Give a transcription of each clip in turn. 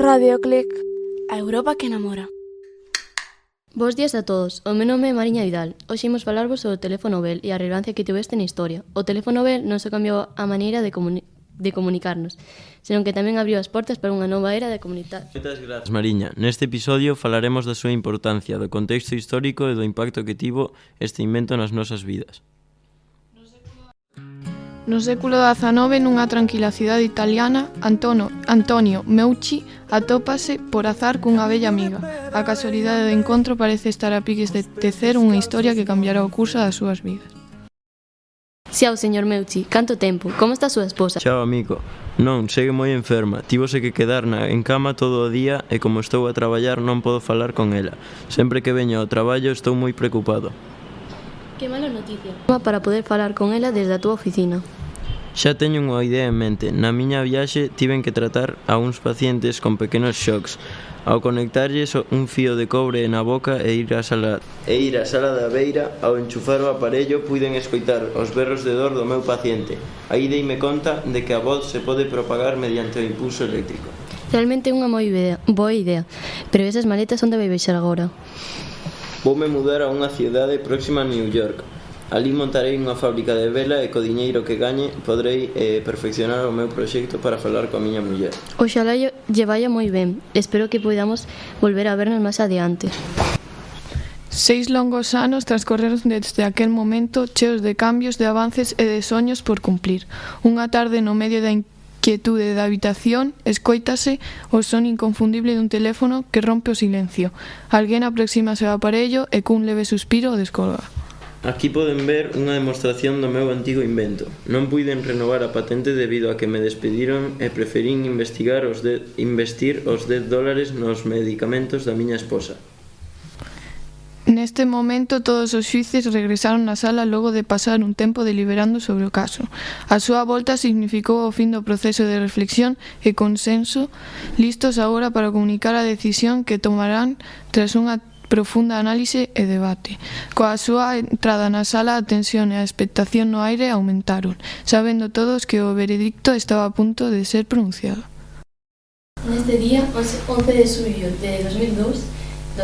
Radioclick, a Europa que namora. Bos días a todos, o meu nome é Mariña Vidal. Hoxe imos falarvos sobre o teléfono Bell e a relevancia que tiveste na historia. O teléfono Bell non só cambiou a maneira de comunicarnos, senón que tamén abriu as portas para unha nova era de comunitar. Moitas grazas, Mariña. Neste episodio falaremos da súa importancia, do contexto histórico e do impacto que tivo este invento nas nosas vidas. No século XIX, nunha tranquila cidade italiana, Antonio Meucci atópase por azar cunha bella amiga. A casualidade do encontro parece estar a piques de tecer unha historia que cambiará o curso das súas vidas. Xiao, señor Meucci, canto tempo? Como está a súa esposa? Chao, amigo. Non, segue moi enferma. Tivose que quedar en cama todo o día e como estou a traballar non podo falar con ela. Sempre que veño ao traballo estou moi preocupado. Que mala noticia. Para poder falar con ela desde a túa oficina. Xa teño unha idea en mente. Na miña viaxe tiven que tratar a uns pacientes con pequenos shocks. Ao conectarlles un fío de cobre na boca e ir á sala da beira, ao enchufar o aparello puiden escoitar os berros de dor do meu paciente. Aí deime conta de que a voz se pode propagar mediante o impulso eléctrico. Realmente é unha boa idea, pero esas maletas onde vai baixar agora? Voume mudar a unha cidade próxima a New York. Alí montarei unha fábrica de vela e co diñeiro que gañe podrei perfeccionar o meu proxecto para falar coa miña muller. Oxalá lle vaya moi ben. Espero que podamos volver a vernos máis adiante. 6 longos anos transcorreron desde aquel momento cheos de cambios, de avances e de soños por cumplir. Unha tarde no medio da inquietude da habitación escoítase o son inconfundible dun teléfono que rompe o silencio. Alguén aproxímase ao aparello e cun leve suspiro o descolga. Aquí poden ver unha demostración do meu antigo invento. Non puiden renovar a patente debido a que me despediron e preferín investir os $10 nos medicamentos da miña esposa. Neste momento todos os xuíces regresaron á sala logo de pasar un tempo deliberando sobre o caso. A súa volta significou o fin do proceso de reflexión e consenso, listos agora para comunicar a decisión que tomarán tras unha profunda análise e debate. Coa súa entrada na sala, a tensión e a expectación no aire aumentaron, sabendo todos que o veredicto estaba a punto de ser pronunciado. Neste día, 11 de xullo de 2002,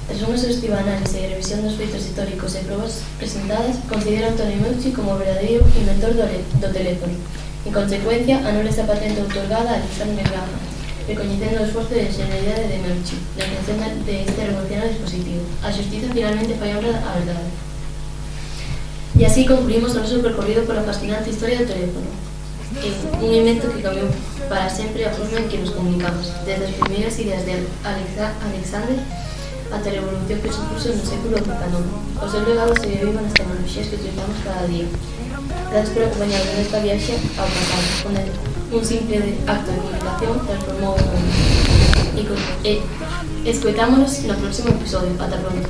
tras unha exhaustiva análise e revisión dos feitos históricos e probas presentadas, considera Antonio Meucci como o verdadeiro inventor do teléfono. En consecuencia, anula esta patente outorgada a Alexander Graham, recoñecendo o esforzo de ingenuidade de Meucci na creación de este revolucionario dispositivo. A xustiza finalmente fai honra á verdade. E así concluímos o noso percorrido pola fascinante historia do teléfono. Un invento que cambiou para sempre a forma en que nos comunicamos, desde as primeiras ideas de Alexander ata a revolución que supuso no século XIX. O seu legado se vive nas tecnoloxías que utilizamos cada día. Gracias por acompañarnos nesta viaxe ao pasado, onde un simple acto de comunicación transformou o mundo. E escoitámonos no próximo episodio. Ata pronto.